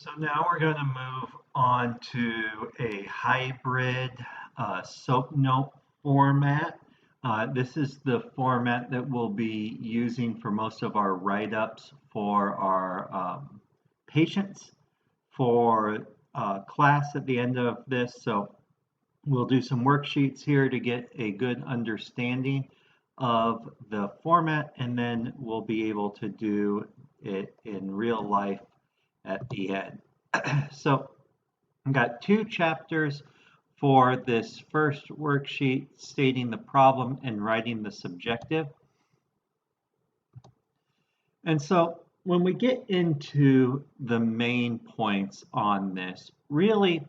So now we're going to move on to a hybrid SOAP note format. This is the format that we'll be using for most of our write-ups for our patients for class at the end of this. So we'll do some worksheets here to get a good understanding of the format, and then we'll be able to do it in real life at the end. So I've got two chapters for this first worksheet, stating the problem and writing the subjective. And so when we get into the main points on this, really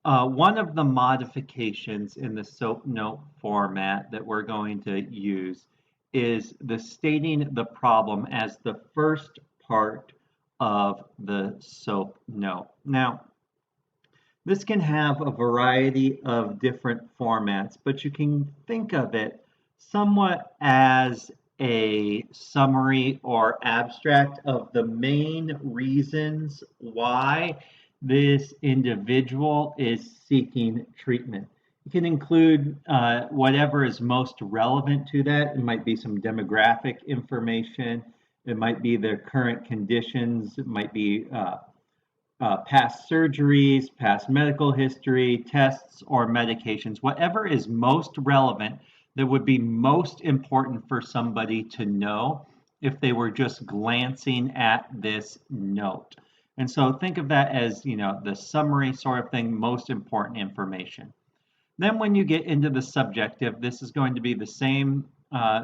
one of the modifications in the SOAP note format that we're going to use is the stating the problem as the first part of the SOAP note. Now, this can have a variety of different formats, but you can think of it somewhat as a summary or abstract of the main reasons why this individual is seeking treatment. You can include whatever is most relevant to that. It might be some demographic information. It might be their current conditions. It might be past surgeries, past medical history, tests, or medications. Whatever is most relevant that would be most important for somebody to know if they were just glancing at this note. And so think of that as, the summary sort of thing, most important information. Then when you get into the subjective, this is going to be the same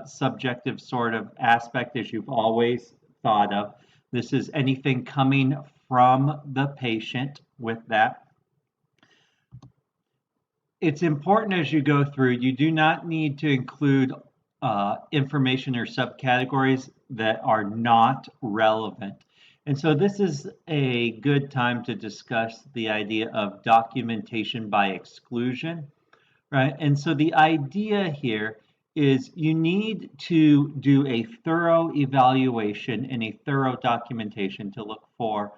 subjective sort of aspect as you've always thought of. This is anything coming from the patient with that. It's important as you go through, you do not need to include information or subcategories that are not relevant. And so this is a good time to discuss the idea of documentation by exclusion, right? And so the idea here is you need to do a thorough evaluation and a thorough documentation to look for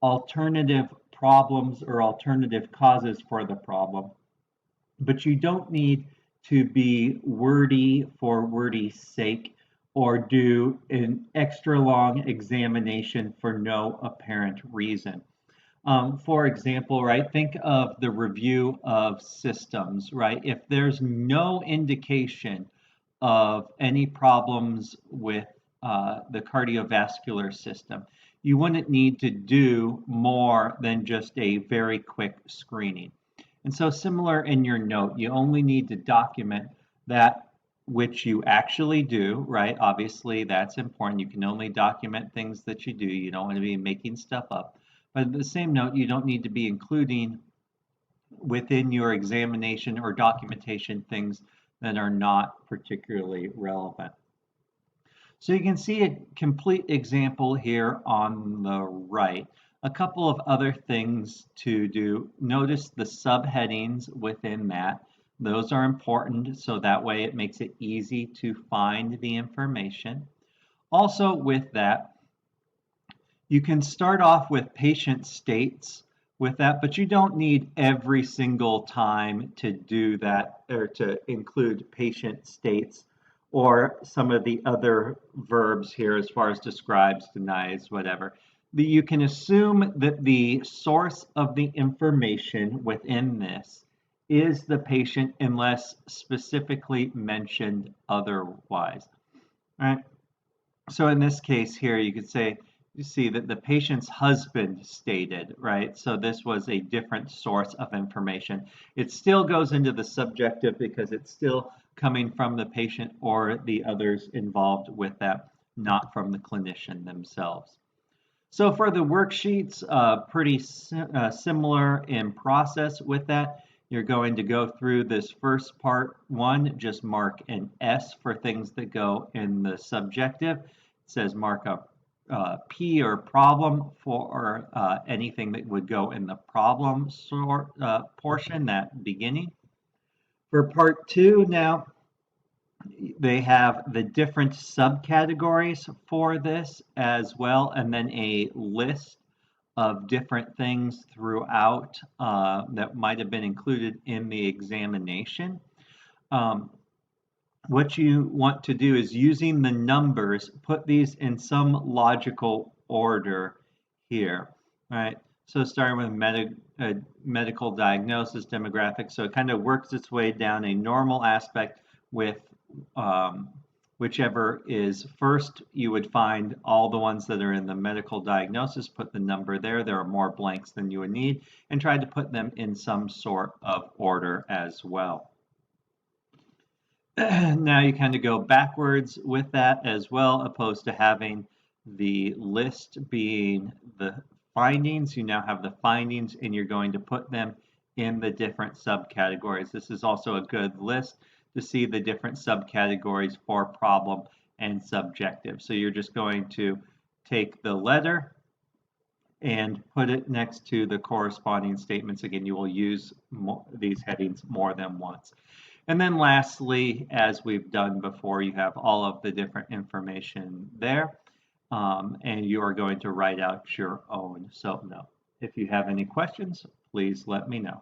alternative problems or alternative causes for the problem. But you don't need to be wordy for wordy's sake or do an extra long examination for no apparent reason. For example, right, think of the review of systems, right? If there's no indication of any problems with the cardiovascular system, you wouldn't need to do more than just a very quick screening. And so similar in your note, you only need to document that which you actually do, right? Obviously, that's important. You can only document things that you do. You don't want to be making stuff up. But in the same note, you don't need to be including within your examination or documentation things that are not particularly relevant. So you can see a complete example here on the right. A couple of other things to do. Notice the subheadings within that. Those are important, so that way it makes it easy to find the information. Also with that, you can start off with patient states with that, but you don't need every single time to do that or to include patient states or some of the other verbs here as far as describes, denies, whatever. You can assume that the source of the information within this is the patient unless specifically mentioned otherwise. All right. So in this case here, you could say, you see that the patient's husband stated, right? So this was a different source of information. It still goes into the subjective because it's still coming from the patient or the others involved with that, not from the clinician themselves. So for the worksheets, pretty similar in process with that. You're going to go through this first part one, just mark an S for things that go in the subjective. It says mark a P or problem for anything that would go in the problem portion, that beginning. For part two now, they have the different subcategories for this as well, and then a list of different things throughout that might have been included in the examination. Um, what you want to do is using the numbers, put these in some logical order here, right? So starting with medical diagnosis, demographics, so it kind of works its way down a normal aspect with um, whichever is first. You would find all the ones that are in the medical diagnosis, put the number there. There are more blanks than you would need, and try to put them in some sort of order as well. Now you kind of go backwards with that as well, opposed to having the list being the findings. You now have the findings and you're going to put them in the different subcategories. This is also a good list to see the different subcategories for problem and subjective. So you're just going to take the letter and put it next to the corresponding statements. Again, you will use these headings more than once. And then lastly, as we've done before, you have all of the different information there, and you are going to write out your own. So, if you have any questions, please let me know.